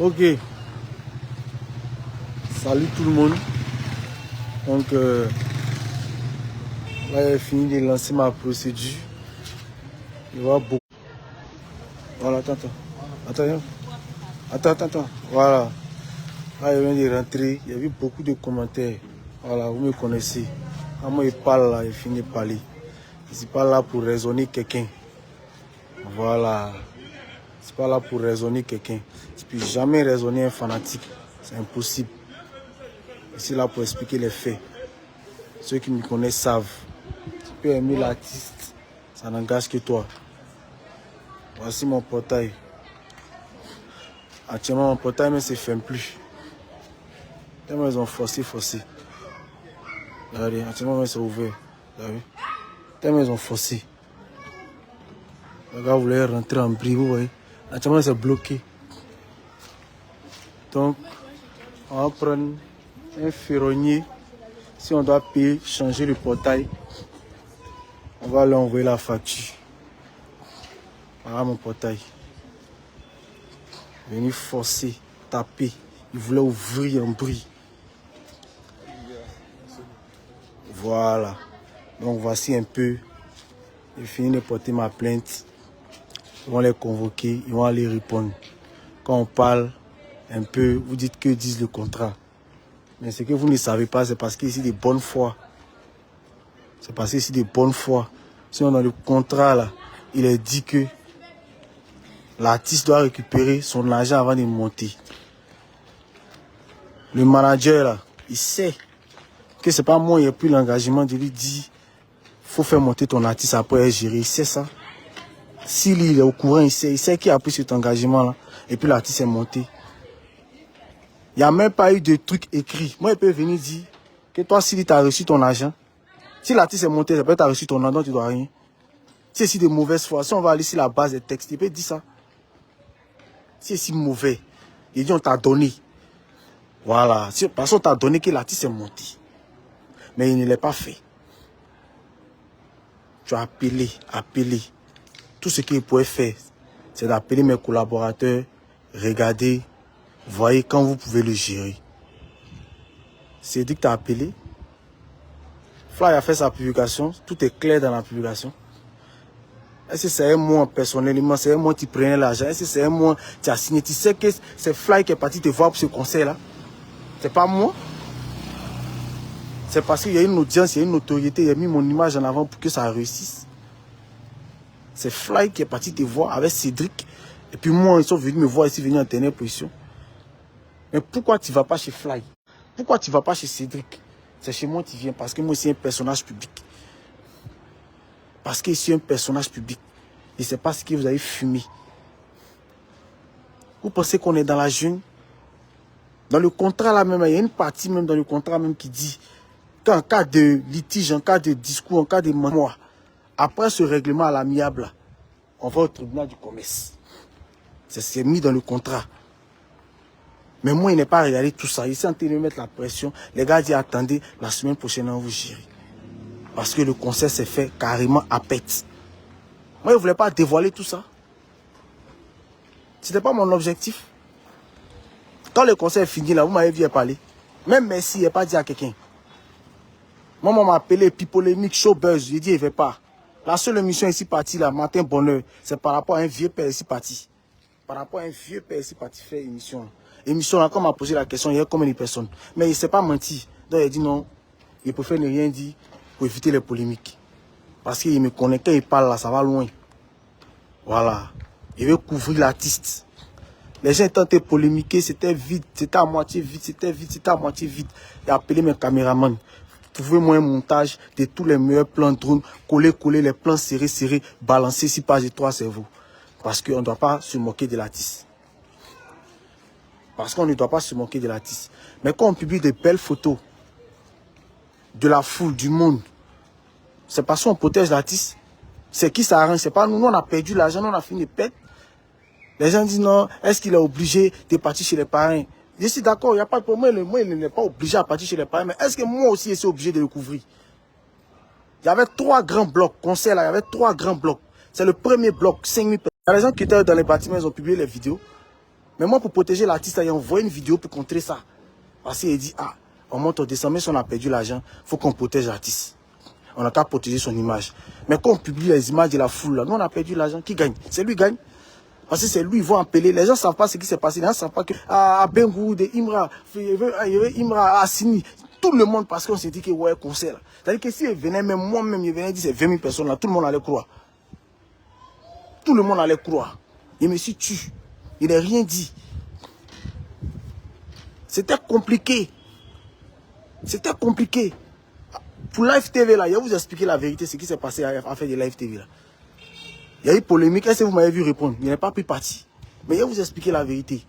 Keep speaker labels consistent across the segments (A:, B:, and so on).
A: Ok. Salut tout le monde. Donc là, j'ai fini de lancer ma procédure. Il va beaucoup. Voilà, attends. Voilà. Là, je viens de rentrer. Il y a eu beaucoup de commentaires. Voilà, vous me connaissez. Quand moi, je parle là, je finis de parler. Je ne suis pas là pour raisonner quelqu'un. Voilà. Je ne suis pas là pour raisonner quelqu'un. Je ne peux jamais raisonner un fanatique. C'est impossible. Je suis là pour expliquer les faits. Ceux qui me connaissent savent. Tu peux aimer l'artiste, ça n'engage que toi. Voici mon portail. Actuellement, mon portail ne se ferme plus. Tellement ils ont forcé. Regardez, actuellement, c'est ouvert. Tellement ils ont forcé. Le gars voulait rentrer en brie, vous voyez. Actuellement, c'est bloqué. Donc, on va prendre un ferronnier. Si on doit payer, changer le portail, on va lui envoyer la facture. Voilà mon portail. Venu forcer, taper. Il voulait ouvrir en brie. Voilà. Donc voici un peu. J'ai fini de porter ma plainte. Ils vont les convoquer, ils vont aller répondre. Quand on parle un peu, vous dites que disent le contrat. Mais ce que vous ne savez pas, c'est parce qu'ici de bonne foi. C'est parce qu'ici de bonne foi. Sinon dans le contrat là, il est dit que l'artiste doit récupérer son argent avant de monter. Le manager là, il sait que c'est pas moi, il n'y a plus l'engagement de lui dire faut faire monter ton artiste après gérer. Il sait ça. S'il est au courant, il sait qui a pris cet engagement là. Et puis l'artiste est monté. Il n'y a même pas eu de truc écrit. Moi, il peut venir dire que toi, si tu as reçu ton argent, si l'artiste est monté, ça peut être tu as reçu ton argent, tu dois rien. Si c'est de mauvaise foi, si on va aller sur la base des textes, il peut dire ça. Si c'est si mauvais, il dit on t'a donné. Voilà. Parce qu'on t'a donné que l'artiste est monté. Mais il ne l'a pas fait. Tu as appelé. Tout ce qu'il pouvait faire, c'est d'appeler mes collaborateurs, regardez, voyez quand vous pouvez le gérer. C'est dit que tu as appelé. Fly a fait sa publication, tout est clair dans la publication. Est-ce que c'est moi personnellement, c'est moi qui prenais l'argent, est-ce que c'est moi qui a signé? Tu sais que c'est Fly qui est parti te voir pour ce conseil-là. C'est pas moi. C'est parce qu'il y a une audience, il y a une notoriété, il a mis mon image en avant pour que ça réussisse. C'est Fly qui est parti te voir avec Cédric. Et puis moi, ils sont venus me voir ici, venus en dernière position. Mais pourquoi tu ne vas pas chez Fly? Pourquoi tu ne vas pas chez Cédric? C'est chez moi que tu viens parce que moi, c'est un personnage public. Parce que je suis un personnage public. Je ne sais pas ce que vous avez fumé. Vous pensez qu'on est dans la jungle? Dans le contrat là même, il y a une partie même dans le contrat même qui dit qu'en cas de litige, en cas de discours, en cas de mémoire, après ce règlement à l'amiable, on va au tribunal du commerce. C'est mis dans le contrat. Mais moi, il n'est pas regardé tout ça. Il s'est en train de mettre la pression. Les gars disent attendez, la semaine prochaine, on vous gère. Parce que le concert s'est fait carrément à pète. Moi, je ne voulais pas dévoiler tout ça. Ce n'était pas mon objectif. Quand le concert est fini, là, vous m'avez vu parler. Même merci, il n'a pas dit à quelqu'un. Moi, on m'a appelé, puis polémique, show buzz. J'ai dit, il ne veut pas. La seule émission ici partie, là, matin bonheur, c'est par rapport à un vieux père ici parti. Par rapport à un vieux père ici parti faire émission. Émission, là, quand on m'a posé la question, il y a combien de personnes? Mais il ne s'est pas menti. Donc, il a dit non. Il préfère ne rien dire pour éviter les polémiques. Parce qu'il me connaît, quand il parle là, ça va loin. Voilà. Il veut couvrir l'artiste. Les gens étaient en train de polémiquer, c'était vide, c'était à moitié vide, c'était à moitié vide. Il a appelé mes caméramans. Trouvez-moi un montage de tous les meilleurs plans drone, coller, les plans serrés, balancer 6 pages et 3 cerveaux. Parce qu'on ne doit pas se moquer de l'artiste. Parce qu'on ne doit pas se moquer de l'artiste. Mais quand on publie de belles photos de la foule, du monde, c'est parce qu'on protège l'artiste. C'est qui ça arrange, c'est pas nous. Nous, on a perdu l'argent, on a fini de perdre. Les gens disent non, est-ce qu'il est obligé de partir chez les parrains? Je suis d'accord, il n'y a pas de problème. Moi, il n'est pas obligé à partir chez les parrains. Mais est-ce que moi aussi, je suis obligé de le couvrir? Il y avait 3 grands blocs, concert là, il y avait 3 grands blocs. C'est le premier bloc, 5000 personnes. Les gens qui étaient dans les bâtiments, ils ont publié les vidéos. Mais moi, pour protéger l'artiste, j'ai envoyé une vidéo pour contrer ça. Parce qu'il dit, ah, on monte, on descend, mais si on a perdu l'argent, il faut qu'on protège l'artiste. On n'a qu'à protéger son image. Mais quand on publie les images de la foule, là, nous, on a perdu l'argent. Qui gagne? C'est lui qui gagne. Parce que c'est lui, ils vont appeler. Les gens ne savent pas ce qui s'est passé. Les gens ne savent pas que à Bengou, de Imra, Imra, Assini, tout le monde, parce qu'on s'est dit que ouais, concert. C'est-à-dire que si il venait, même moi-même, il venait dire c'est 20 000 personnes là, tout le monde allait croire. Tout le monde allait croire. Il me suis tué. Il n'a rien dit. C'était compliqué. C'était compliqué. Pour Live TV, là, je vais vous expliquer la vérité, ce qui s'est passé à faire de Live TV. Là. Il y a eu polémique. Est-ce que vous m'avez vu répondre? Il n'est pas pris parti. Mais je vais vous expliquer la vérité.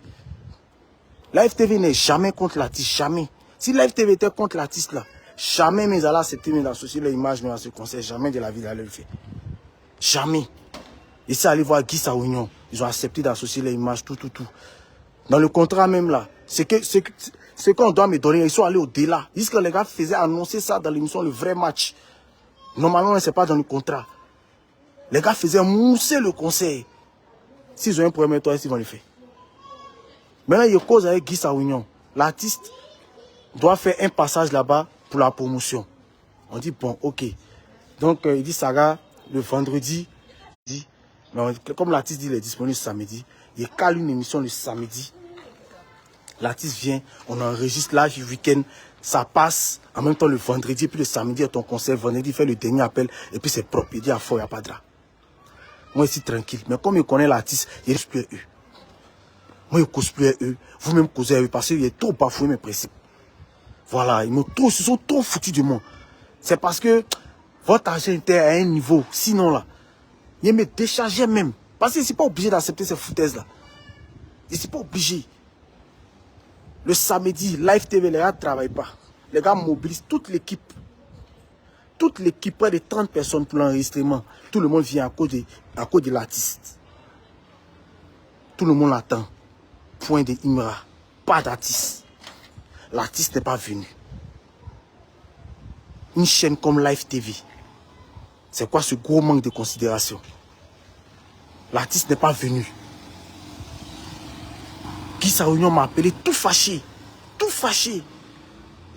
A: Live TV n'est jamais contre l'artiste. Jamais. Si Live TV était contre l'artiste, là, jamais mes allants accepter d'associer leur image à ce concert. Jamais de la vie d'aller le faire. Jamais. Et c'est aller voir Guy Saounion. Ils ont accepté d'associer leur image, tout. Dans le contrat même là, ce qu'on doit me donner, ils sont allés au-delà. Ils disent que les gars faisaient annoncer ça dans l'émission Le Vrai Match. Normalement, ce n'est pas dans le contrat. Les gars faisaient mousser le conseil. S'ils ont un problème avec toi, ils vont le faire. Maintenant, il y a cause avec Guy Saounion. L'artiste doit faire un passage là-bas pour la promotion. On dit, bon, ok. Donc, il dit, Saga, le vendredi, mais comme l'artiste dit, il est disponible samedi, il cale une émission le samedi. L'artiste vient, on enregistre là du week-end, ça passe en même temps le vendredi, puis le samedi, il y a ton concert, vendredi, il fait le dernier appel, et puis c'est propre, il dit à fort, il n'y a pas de drap. Moi, ici, tranquille. Mais comme il connaît l'artiste, il ne cause plus à eux. Moi, il ne cause plus à eux. Vous-même causez à eux, parce qu'il est trop bafoué mes principes. Voilà, ils se sont trop foutus de moi. C'est parce que votre argent était à un niveau, sinon là, il me déchargeait même. Parce que je ne suis pas obligé d'accepter ces foutaises-là. Je ne suis pas obligé. Le samedi, Live TV, les gars ne travaillent pas. Les gars mobilisent toute l'équipe. Toute l'équipe, près de 30 personnes pour l'enregistrement. Tout le monde vient à cause de l'artiste. Tout le monde l'attend. Point de Imra. Pas d'artiste. L'artiste n'est pas venu. Une chaîne comme Live TV. C'est quoi ce gros manque de considération? L'artiste n'est pas venu. Guy Saounion m'a appelé tout fâché. Tout fâché.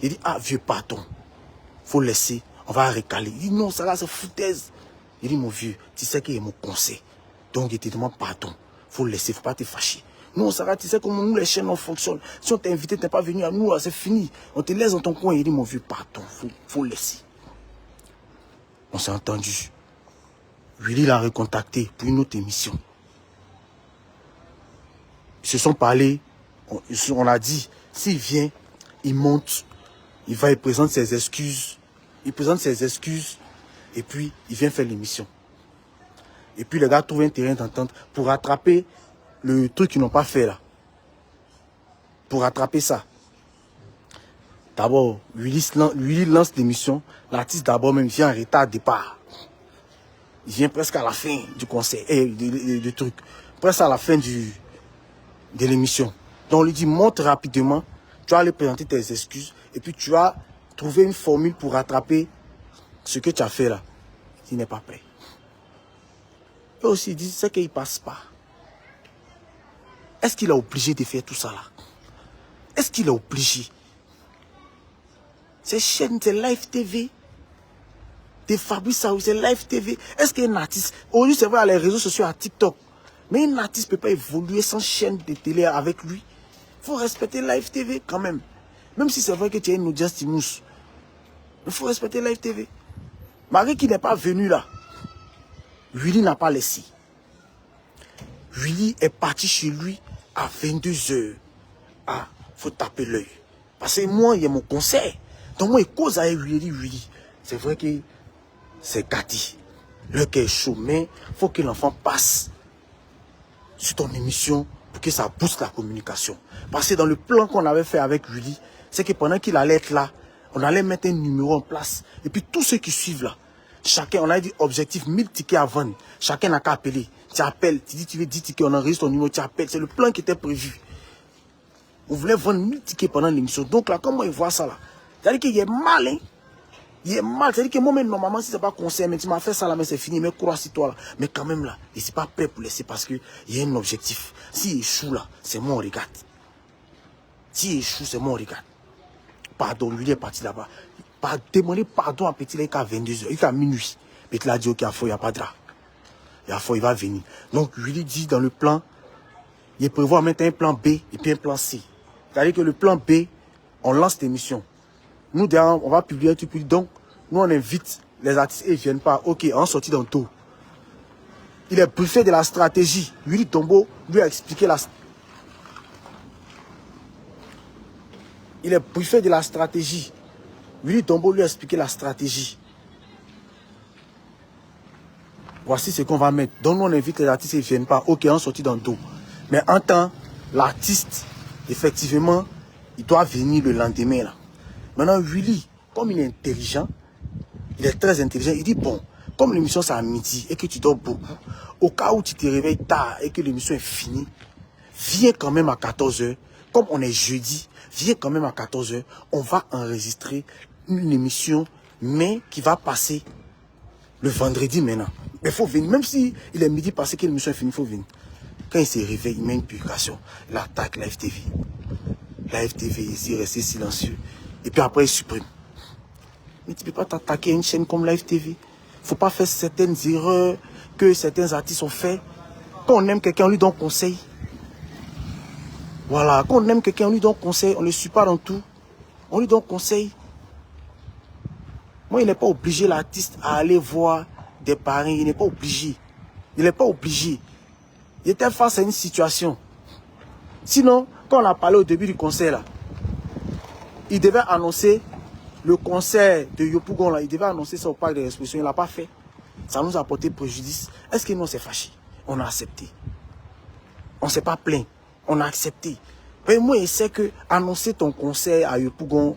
A: Il dit, ah, vieux pardon. Faut laisser. On va recaler. Il dit, non, ça là, c'est foutaise. Il dit, mon vieux, tu sais qu'il est mon conseil. Donc, il te demande pardon. Faut laisser, faut pas te fâcher. Non, ça va, tu sais comment nous, les chaînes, on fonctionne. Si on t'a invité, tu n'es pas venu à nous, c'est fini. On te laisse dans ton coin. Il dit, mon vieux, pardon. Faut laisser. On s'est entendu. Willy l'a recontacté pour une autre émission. Ils se sont parlé. On a dit, s'il vient, il monte. Il va, il présente ses excuses. Il présente ses excuses. Et puis, il vient faire l'émission. Et puis, les gars trouvent un terrain d'entente pour rattraper le truc qu'ils n'ont pas fait là. Pour rattraper ça. D'abord, Willy lance l'émission. L'artiste d'abord même vient en retard départ. Il vient presque à la fin du concert. Du truc. Presque à la fin de l'émission. Donc, on lui dit, monte rapidement. Tu vas aller présenter tes excuses. Et puis, tu vas trouver une formule pour rattraper ce que tu as fait là. Il n'est pas prêt. Et aussi, il dit, c'est qu'il ne passe pas. Est-ce qu'il est obligé de faire tout ça là? Est-ce qu'il est obligé? Ces chaînes, c'est Live TV. De Fabrice Saoui, c'est Live TV. Est-ce qu'un artiste, aujourd'hui c'est vrai à les réseaux sociaux, à TikTok, mais un artiste ne peut pas évoluer sans chaîne de télé avec lui. Il faut respecter Live TV quand même. Même si c'est vrai que tu as une audience timousse. Il faut respecter Live TV. Marie qui n'est pas venu là, Willy n'a pas laissé. Willy est parti chez lui à 22 h. Ah, faut taper l'œil. Parce que moi, il y a mon conseil. Donc moi, il cause avec Willy. C'est vrai que c'est gâté. Le cœur est chaud, mais il faut que l'enfant passe sur ton émission pour que ça booste la communication. Parce que dans le plan qu'on avait fait avec Willy, c'est que pendant qu'il allait être là, on allait mettre un numéro en place. Et puis tous ceux qui suivent là, chacun, on a dit objectif 1000 tickets à vendre. Chacun n'a qu'à appeler. Tu appelles, tu dis tu veux 10 tickets, on enregistre ton numéro, tu appelles. C'est le plan qui était prévu. On voulait vendre 1000 tickets pendant l'émission. Donc là, comment ils voient ça là? C'est-à-dire qu'il est malin. Il est mal. C'est-à-dire que moi-même, normalement, si c'est pas conseil, mais tu m'as fait ça là, mais c'est fini, mais crois sur toi là. Mais quand même là, il n'est pas prêt pour laisser parce qu'il y a un objectif. S'il échoue là, c'est moi on regarde. S'il échoue, c'est moi on regarde. Pardon, lui il est parti là-bas. Demander pardon à petit là, il est à 22h, il est à minuit. Mais il a dit, ok, il n'y a pas de drap. Il va venir. Donc, lui dit dans le plan, il prévoit maintenant un plan B et puis un plan C. C'est-à-dire que le plan B, on lance l'émission. Nous, derrière, on va publier un truc. Donc, nous, on invite les artistes et ils ne viennent pas. Ok, on sortit dans tout. Il est briefé de la stratégie. Willy Tombo lui a expliqué la... Il est briefé de la stratégie. Willy Tombo lui a expliqué la stratégie. Voici ce qu'on va mettre. Donc, nous, on invite les artistes et ils ne viennent pas. Ok, on sortit dans tout. Mais en temps, l'artiste, effectivement, il doit venir le lendemain. Là. Maintenant, Willy, comme il est intelligent, il est très intelligent, il dit, bon, comme l'émission c'est à midi et que tu dors beaucoup, au cas où tu te réveilles tard et que l'émission est finie, viens quand même à 14h. Comme on est jeudi, viens quand même à 14h. On va enregistrer une émission, mais qui va passer le vendredi maintenant. Mais il faut venir, même si il est midi passé que l'émission est finie, il faut venir. Quand il se réveille, il met une publication. Il attaque la FTV. La FTV ici, rester silencieux. Et puis après, il supprime. Mais tu ne peux pas t'attaquer à une chaîne comme la FTV. Il ne faut pas faire certaines erreurs que certains artistes ont fait. Quand on aime quelqu'un, on lui donne conseil. Voilà, quand on aime quelqu'un, on lui donne conseil. On ne le suit pas dans tout. On lui donne conseil. Moi, il n'est pas obligé, l'artiste, à aller voir des parents. Il n'est pas obligé. Il n'est pas obligé. Il était face à une situation. Sinon, quand on a parlé au début du concert, là, il devait annoncer le concert de Yopougon, là, il devait annoncer ça au parc de l'exposition. Il ne l'a pas fait. Ça nous a porté préjudice. Est-ce que nous, on s'est fâché? On a accepté. On ne s'est pas plaint. On a accepté. Mais moi, je sais que annoncer ton concert à Yopougon,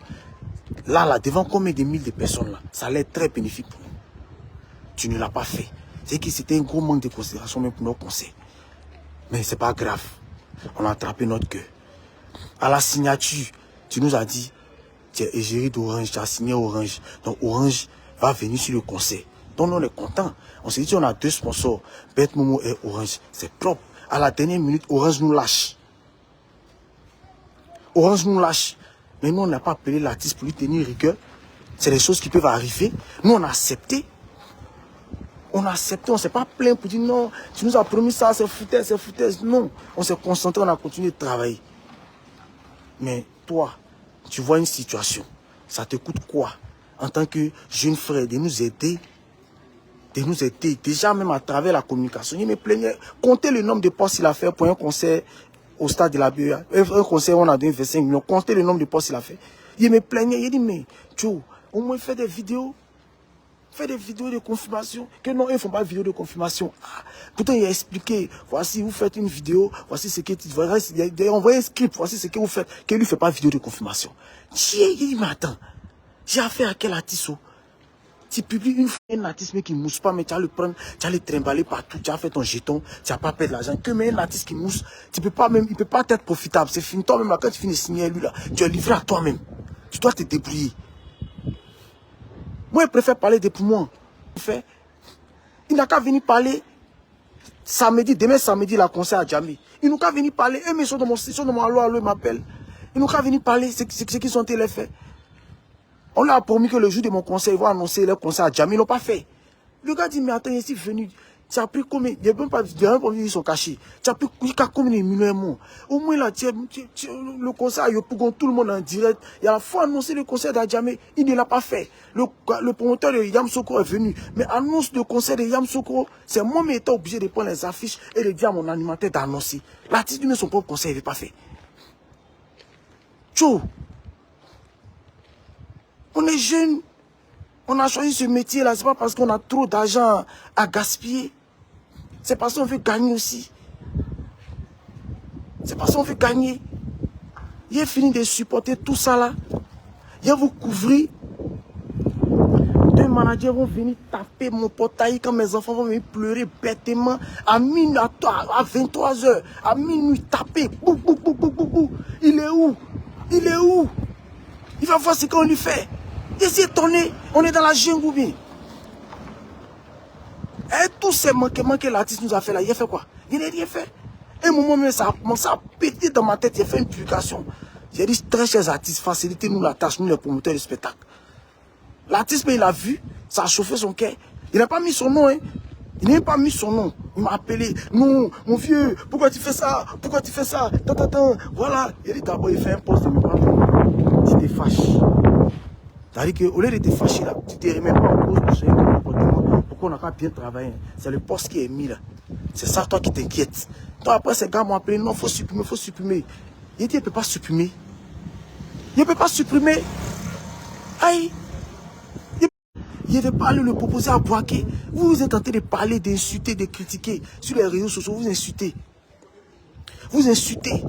A: là, devant combien de milliers de personnes, là, ça allait être très bénéfique pour nous. Tu ne l'as pas fait. C'est que c'était un gros manque de considération même pour nos concerts. Mais ce n'est pas grave. On a attrapé notre cœur. À la signature, tu nous as dit, tu es égérie d'Orange, tu as signé Orange. Donc Orange va venir sur le concert. Donc on est content. On s'est dit, on a 2 sponsors, Bête Momo et Orange. C'est propre. À la dernière minute, Orange nous lâche. Orange nous lâche. Mais nous, on n'a pas appelé l'artiste pour lui tenir rigueur. C'est des choses qui peuvent arriver. Nous, on a accepté. On a accepté, on ne s'est pas plaint pour dire non, tu nous as promis ça, c'est foutaise, c'est foutaise. Non, on s'est concentré, on a continué de travailler. Mais toi, tu vois une situation, ça te coûte quoi en tant que jeune frère de nous aider, déjà même à travers la communication. Il me plaignait, comptez le nombre de postes qu'il a fait pour un concert au stade de la BEA. Un concert où on a donné 25 millions, comptez le nombre de postes qu'il a fait. Il me plaignait, il dit mais Joe, au moins fais des vidéos. Fais des vidéos de confirmation. Que non, ils ne font pas de vidéo de confirmation. Ah, pourtant, il a expliqué. Voici, vous faites une vidéo. Voici ce que tu il a envoyé un script. Voici ce que vous faites. Que lui ne fait pas de vidéo de confirmation. Il dit, mais attends. J'ai affaire à quel artiste? Tu publies un artiste qui ne mousse pas, mais tu vas le prendre, tu vas le trimballer partout. Tu as fait ton jeton. Tu n'as pas perdre l'argent. Que mais un artiste qui mousse, tu peux pas même, il ne peut pas être profitable. C'est fini. Toi-même, là, quand tu finis de signer lui, là, tu es livré à toi-même. Tu dois te débrouiller. Moi, je préfère parler des poumons. Il n'a qu'à venir parler samedi, demain samedi, la concert à Djamé. Il n'a qu'à venir parler. Eux, ils sont dans mon allo, ils m'appellent. Ils n'ont qu'à venir parler, c'est ce qu'ils ont été fait. On leur a promis que le jour de mon concert, ils vont annoncer leur concert à Djamé. Ils ne l'ont pas fait. Le gars dit, mais attends, il est venu. Tu as pris combien? Il n'y a même pas ils sont cachés. Tu as pris combien de millions? Au moins là, le concert à Yopougon, tout le monde en direct. Il a faut annoncer le concert d'Adjamé. Il ne l'a pas fait. Le promoteur de Yamsoukro est venu. Mais annonce le concert de Yamsoukro, c'est moi qui étais obligé de prendre les affiches et de dire à mon animateur d'annoncer. L'artiste lui-même son propre concert, il ne pas fait. Tchou. On est jeunes. On a choisi ce métier-là. Ce n'est pas parce qu'on a trop d'argent à gaspiller. C'est parce qu'on veut gagner aussi. C'est parce qu'on veut gagner. Il a fini de supporter tout ça là. Il va vous couvrir. Deux managers vont venir taper mon portail quand mes enfants vont venir pleurer bêtement. À minuit, à 23h, à minuit, taper. Bou, bou, bou, bou, bou, bou. Il est où? Il est où? Il va voir ce qu'on lui fait. Il J'étais si étonné. On est dans la jungle ou bien. Et tous ces manquements que l'artiste nous a fait là, il a fait quoi? Il n'a rien fait. Et un moment même, ça a commencé à péter dans ma tête. J'ai fait une publication. J'ai dit, très chers artistes, facilitez-nous la tâche, nous les promoteurs de spectacle. L'artiste, il a vu, ça a chauffé son cœur. Il n'a pas mis son nom, hein. Il n'a pas mis son nom. Il m'a appelé. Non, mon vieux, pourquoi tu fais ça? Pourquoi tu fais ça? Voilà. Il a dit d'abord, il fait un poste de me prendre. Tu t'es fâché. C'est-à-dire qu'au lieu de te fâcher là, tu ne te remets pas en cause de ce comportement. Pourquoi on n'a pas bien travaillé? C'est le poste qui est mis là. C'est ça, toi, qui t'inquiète. Toi, après, ces gars m'ont appelé. Non, il faut supprimer, il faut supprimer. Il a dit, il ne peut pas supprimer. Il ne peut pas supprimer. Aïe. Il ne veut pas aller le proposer à Boaké. Vous êtes en train de parler, d'insulter, de critiquer. Sur les réseaux sociaux, vous insultez. Vous insultez.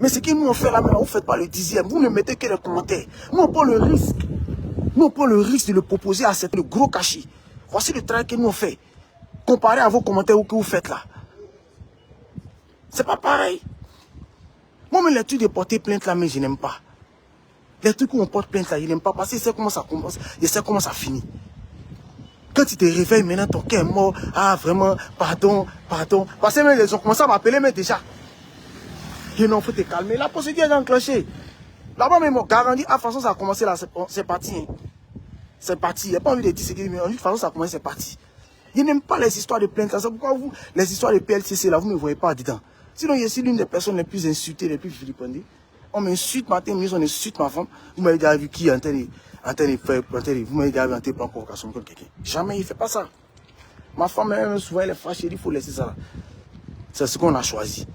A: Mais ce que nous on fait là maintenant, vous ne faites pas le 10e. Vous ne mettez que les commentaires. Nous on prend le risque. Nous on prend le risque de le proposer à le gros cachet. Voici le travail que nous on fait. Comparé à vos commentaires que vous faites là. C'est pas pareil. Moi, mais les trucs de porter plainte là, mais je n'aime pas. Les trucs où on porte plainte là, je n'aime pas parce que je sais comment ça commence, je sais comment ça finit. Quand tu te réveilles maintenant, ton cœur est mort. Ah, vraiment, pardon, pardon. Parce que même ils ont commencé à m'appeler, mais déjà. Et non, il faut te calmer. La procédure est enclenchée. Là-bas, même, on garantit, ah, de toute façon, ça a commencé là, c'est parti. Hein. C'est parti. Il n'y a pas envie de dire ce qu'il dit, mais de toute façon, ça a commencé, c'est parti. Je n'aime pas les histoires de plainte là. C'est pourquoi vous, les histoires de PLCC là, vous ne me voyez pas dedans. Sinon, je suis l'une des personnes les plus insultées, les plus vilipendées. On m'insulte matin, on insulte ma femme. Vous m'avez déjà vu qui est en train de faire, vous m'avez déjà vu en train de prendre convocation contre quelqu'un. Jamais, il ne fait pas ça. Ma femme, même souvent, elle est fâchée, il faut laisser ça là. C'est ce qu'on a choisi.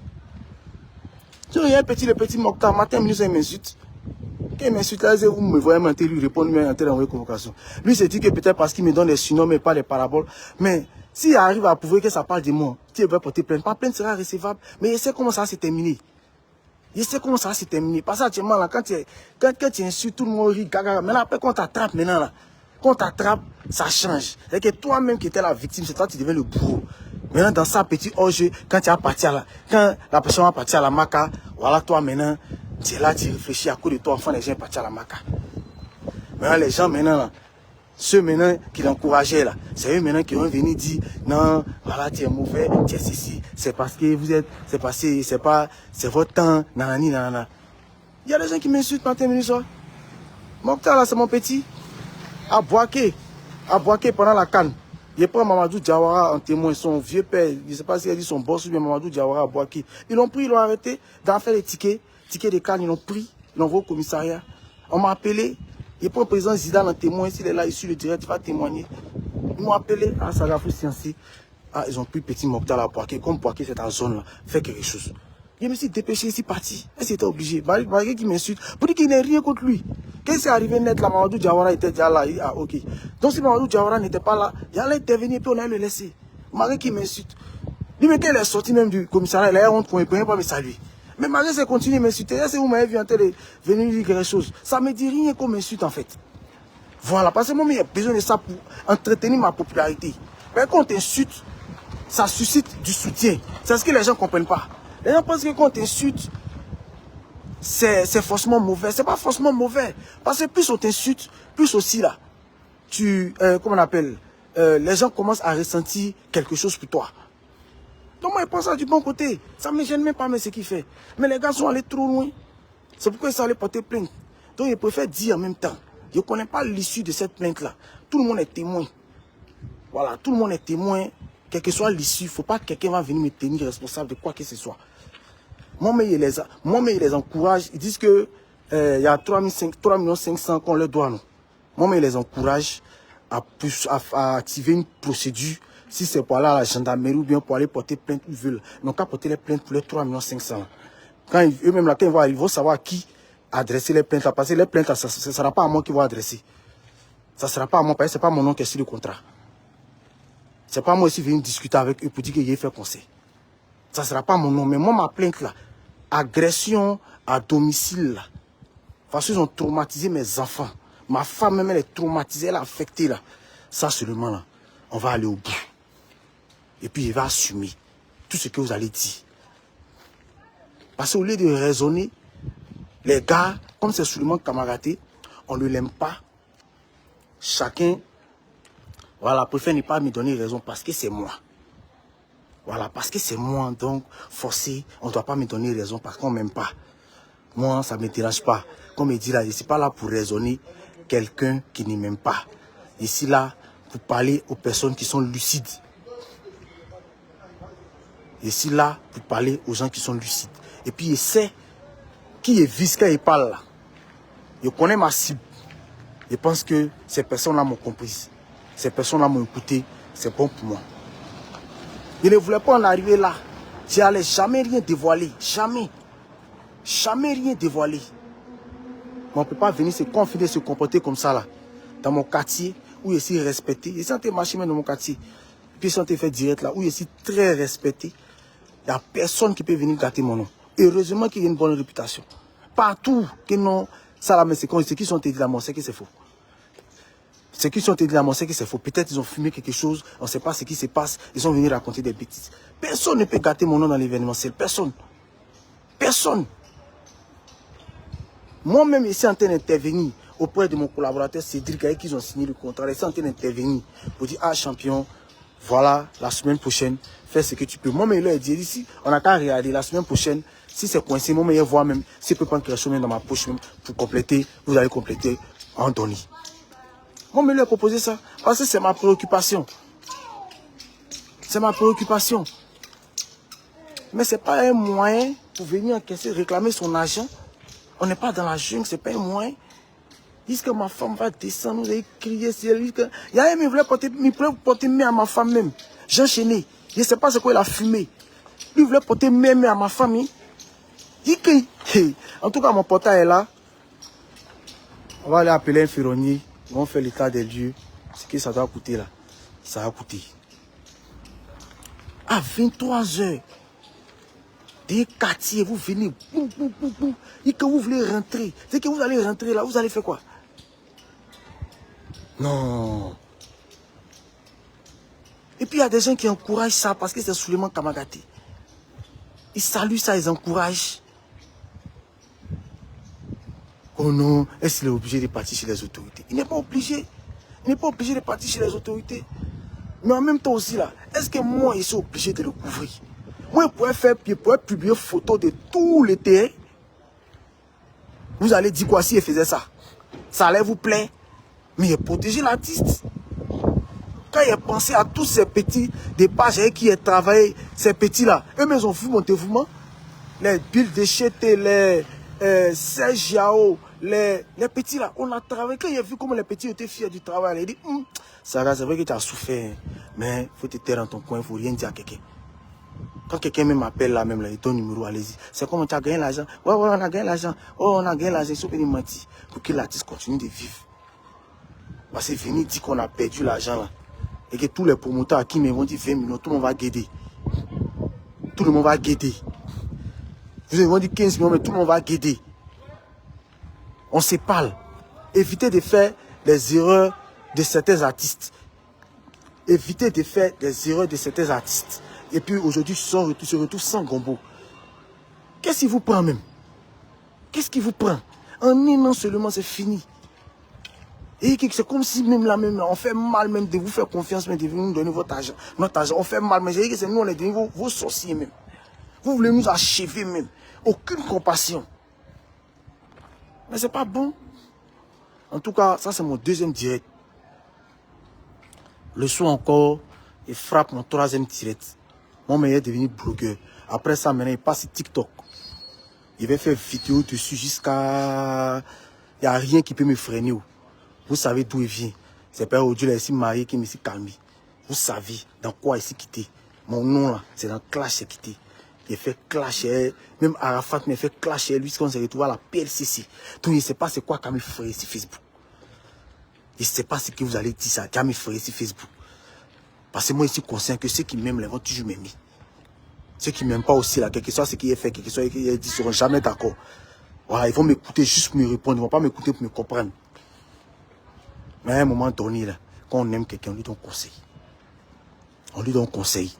A: Il y a le petit Mokhtar, matin, il m'insulte. Quand il m'insulte, là, vous me voyez mentir, lui répondre, mais en train d'envoyer convocation. Lui, c'est dit que peut-être parce qu'il me donne des surnoms, mais pas des paraboles. Mais s'il arrive à prouver que ça parle de moi, tu veux porter plainte, pas plainte sera recevable. Mais je sais comment ça va se terminer. Je sais comment ça va se terminer. Parce que actuellement, là, quand tu insultes, tout le monde rit, gaga. Maintenant, après, quand on t'attrape, maintenant, là, quand on t'attrape, ça change. C'est que toi-même qui étais la victime, c'est toi qui deviens le bourreau. Maintenant, dans ça, petit hors-jeu, quand tu as parti à quand la personne va partir à la maca, voilà, toi, maintenant, tu es là, tu réfléchis à cause de toi, enfin, les gens partent à la maca. Maintenant, les gens, maintenant, là, ceux maintenant qui l'encourageaient là, c'est eux maintenant qui vont venir dire non, voilà, tu es mauvais, tu es ceci, c'est parce que vous êtes, c'est parce que c'est pas, c'est votre temps, nanani, nanana. Il y a des gens qui m'insultent matin, midi, soir. Mokhtar là, c'est mon petit. À Boaké pendant la canne. Il prend Mamadou Diawara en témoin, son vieux père, je ne sais pas s'il a dit son boss ou bien Mamadou Diawara à Boaké. Ils l'ont pris, ils l'ont arrêté, d'en faire les tickets de canne, ils l'ont pris, ils l'ont envoyé au commissariat. On m'a appelé. Il prend le président Zidane en témoin, s'il est là, issu le direct, il va témoigner. Ils m'ont appelé à Sagafou Siansi. Ah, ils ont pris petit Mokhtar à Boaké. Comme Boaké, c'est en zone là, fait quelque chose. Je me suis dépêché, ici parti. Et c'était obligé. Malgré qu'il m'insulte, pour dire qu'il n'est rien contre lui. Quand c'est arrivé net là, Mamadou Diawara était déjà là. Ah, ok. Donc si Mamadou Diawara n'était pas là, il allait intervenir et puis on allait le laisser. Malgré qu'il m'insulte. Lui, mais quand il est sorti même du commissariat, il a honte qu'on ne peut pas me saluer. Mais malgré ça, continue de m'insulter. Est-ce que vous m'avez vu en train de venir dire quelque chose? Ça ne me dit rien qu'on m'insulte en fait. Voilà, parce que moi, j'ai besoin de ça pour entretenir ma popularité. Mais quand on t'insulte, ça suscite du soutien. C'est ce que les gens ne comprennent pas. Les gens pensent que quand on t'insulte, c'est forcément mauvais. C'est pas forcément mauvais. Parce que plus on t'insulte, plus aussi là, comment on appelle, les gens commencent à ressentir quelque chose pour toi. Donc moi, je pense ça du bon côté. Ça ne me gêne même pas, mais ce qu'il fait. Mais les gars sont allés trop loin. C'est pourquoi ils sont allés porter plainte. Donc ils préfèrent dire en même temps. Je ne connais pas l'issue de cette plainte-là. Tout le monde est témoin. Voilà, tout le monde est témoin. Quelle que soit l'issue, il ne faut pas que quelqu'un va venir me tenir responsable de quoi que ce soit. Moi, mais ils les encouragent. Ils disent que il y a 3 500 qu'on leur doit. Non. Moi, mais ils les encouragent à activer une procédure. Si c'est pour aller à la gendarmerie ou bien pour aller porter plainte, ils veulent. Donc, qu'à porter les plaintes pour les 3 500 000. Quand eux-mêmes, là, quand ils vont savoir à qui adresser les plaintes. Parce que les plaintes, ça ne sera pas à moi qui vont adresser. Ça ne sera pas à moi, parce que ce n'est pas mon nom qui est sur le contrat. Ce n'est pas moi qui viens discuter avec eux pour dire que j'ai fait conseil. Ça ne sera pas mon nom. Mais moi, ma plainte, là, agression à domicile, là. Parce qu'ils ont traumatisé mes enfants. Ma femme, même, elle est traumatisée, elle est affectée, là. Ça, seulement, là, on va aller au bout. Et puis, il va assumer tout ce que vous allez dire. Parce qu'au lieu de raisonner, les gars, comme c'est seulement camaraderie, on ne l'aime pas. chacun, voilà, préfère ne pas me donner raison parce que c'est moi. Voilà, parce que c'est moi, donc forcé, on ne doit pas me donner raison parce qu'on ne m'aime pas. Moi, ça ne me dérange pas. Comme il dit là, je ne suis pas là pour raisonner quelqu'un qui ne m'aime pas. Je suis là pour parler aux personnes qui sont lucides. Je suis là pour parler aux gens qui sont lucides. Et puis, je sais qui est vice quand il parle là. Je connais ma cible. Je pense que ces personnes-là m'ont compris. Ces personnes-là m'ont écouté. C'est bon pour moi. Je ne voulais pas en arriver là. Je n'allais jamais rien dévoiler. Jamais. Jamais rien dévoiler. Mais on ne peut pas venir se confiner, se comporter comme ça là. Dans mon quartier, où je suis respecté. Je suis en train de marcher même dans mon quartier. Puis je suis en train de faire direct là, où je suis très respecté. Il n'y a personne qui peut venir gâter mon nom. Heureusement qu'il y a une bonne réputation. Partout que non, ça là, mais c'est quand ceux qui sont dit là, moi, c'est que c'est faux. Ceux qui sont dit là, moi, c'est que c'est faux. Peut-être ils ont fumé quelque chose, on ne sait pas ce qui se passe. Ils sont venus raconter des bêtises. Personne ne peut gâter mon nom dans l'événementiel. Personne. Personne. Moi-même, je suis en train d'intervenir auprès de mon collaborateur Cédric, avec qui ils ont signé le contrat. Je suis en train d'intervenir pour dire, ah champion, voilà, la semaine prochaine, fais ce que tu peux. Moi-même, il leur a dit, ici, on n'a qu'à regarder la semaine prochaine. Si c'est coincé, moi-même, je vois même, si je peux prendre quelque chose même dans ma poche même, pour compléter, vous allez compléter en donner. Moi-même, il leur a proposé ça, parce que c'est ma préoccupation. C'est ma préoccupation. Mais ce n'est pas un moyen pour venir encaisser, réclamer son argent. On n'est pas dans la jungle, ce n'est pas un moyen. Ils disent que ma femme va descendre, vous allez crier, il y a un qui voulait porter main à ma femme même. J'ai enchaîné. Je ne sais pas ce qu'il a fumé. Lui voulait porter main à ma famille. Il crie. En tout cas, mon portail est là. On va aller appeler un ferronnier. Ils vont faire l'état des lieux. Ce que ça doit coûter là. Ça va coûter. À 23 h. Des quartiers, vous venez. Boum, boum, boum, boum. Et que vous voulez rentrer. C'est que vous allez rentrer là. Vous allez faire quoi? Non. Et puis il y a des gens qui encouragent ça parce que c'est Souleymane Kamagaté. Ils saluent ça, ils encouragent. Oh non, est-ce qu'il est obligé de partir chez les autorités? Il n'est pas obligé. Il n'est pas obligé de partir chez les autorités. Mais en même temps aussi là, est-ce que moi je suis obligé de le couvrir? Moi je pourrais publier photo de tous les terrains. Vous allez dire quoi si il faisait ça? Ça allait vous plaire? Mais il protéger l'artiste. Quand il a pensé à tous ces petits des pages qui ont travaillé, ces petits-là, eux-mêmes ils ont vu mon dévouement. Les Bill Deschete, les Serge Yao, les petits-là, on a travaillé. Quand il a vu comment les petits étaient fiers du travail, il a dit, Sarah, c'est vrai que tu as souffert, mais il faut te taire dans ton coin, il ne faut rien dire à quelqu'un. Quand quelqu'un m'appelle là, même là, il ton numéro, allez-y. C'est comme tu as gagné l'argent. Ouais, on a gagné l'argent. Oh, on a gagné l'argent. Il faut venir mentir pour que l'artiste continue de vivre. Parce que venir dire qu'on a perdu l'argent là. Et que tous les promoteurs à qui me vont dire 20 millions, tout le monde va guider. Tout le monde va guider. Vous vont dire 15 millions, mais tout le monde va guider. On se parle. Évitez de faire les erreurs de certains artistes. Évitez de faire les erreurs de certains artistes. Et puis aujourd'hui, se retrouve sans gombo. Qu'est-ce qui vous prend même? Qu'est-ce qui vous prend? En un an seulement, c'est fini. Et c'est comme si même là, on fait mal même de vous faire confiance, mais de nous donner votre argent. Notre argent, on fait mal, mais j'ai dit que c'est nous, on est devenus vos sorciers même. Vous voulez nous achever même. Aucune compassion. Mais c'est pas bon. En tout cas, ça c'est mon deuxième direct. Le soir encore, il frappe mon troisième direct. Mon meilleur est devenu blogueur. Après ça, maintenant, il passe sur TikTok. Il va faire vidéo dessus jusqu'à... Il n'y a rien qui peut me freiner. Vous savez d'où il vient. C'est Père Odile là, ici marié qui me s'est calmé. Vous savez dans quoi il s'est quitté. Mon nom là, c'est dans Clash c'est quitté. Il fait Clash, même Arafat me fait Clash, lui, quand on s'est retrouvé à la PLCC. Donc il ne sait pas c'est quoi Camille Frère sur Facebook. Il ne sait pas ce que vous allez dire ça, Camille Frère sur Facebook. Parce que moi, je suis conscient que ceux qui m'aiment, ils vont toujours m'aimer. Ceux qui ne m'aiment pas aussi, là, quel que soit ce qu'il a fait, quel que soit ce qu'il a dit, ils ne seront jamais d'accord. Voilà, ils vont m'écouter juste pour me répondre, ils ne vont pas m'écouter pour me comprendre. Mais à un moment donné, là, quand on aime quelqu'un, on lui donne conseil. On lui donne conseil.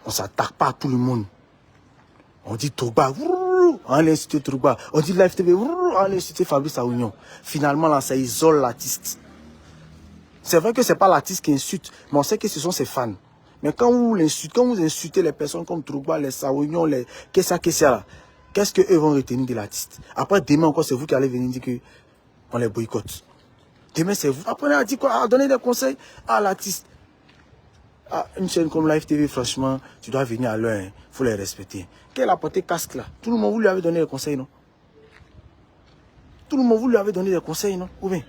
A: On ne s'attaque pas à tout le monde. On dit Toba, on allait insulter Drogba. On dit Live TV, on allait insulter Fabrice Aounion. Finalement, là, ça isole l'artiste. C'est vrai que ce n'est pas l'artiste qui insulte, mais on sait que ce sont ses fans. Mais quand vous insultez les personnes comme Drogba, les Saounion, les Kessia, là, qu'est-ce qu'eux vont retenir de l'artiste? Après, demain encore, c'est vous qui allez venir dire qu'on les boycotte. Demain, c'est vous. Après, on a dit quoi? Donner des conseils à l'artiste. Ah, une chaîne comme Live TV, franchement, tu dois venir à l'heure. Il faut les respecter. Quel a porté casque là? Tout le monde, vous lui avez donné des conseils, non? Tout le monde, vous lui avez donné des conseils, non? Ou bien?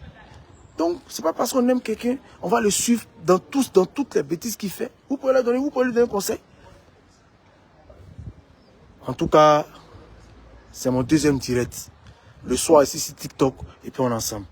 A: Donc, c'est pas parce qu'on aime quelqu'un, on va le suivre dans toutes les bêtises qu'il fait. Vous pouvez lui donner un conseil. En tout cas, c'est mon deuxième direct. Le soir ici, c'est TikTok, et puis on est ensemble.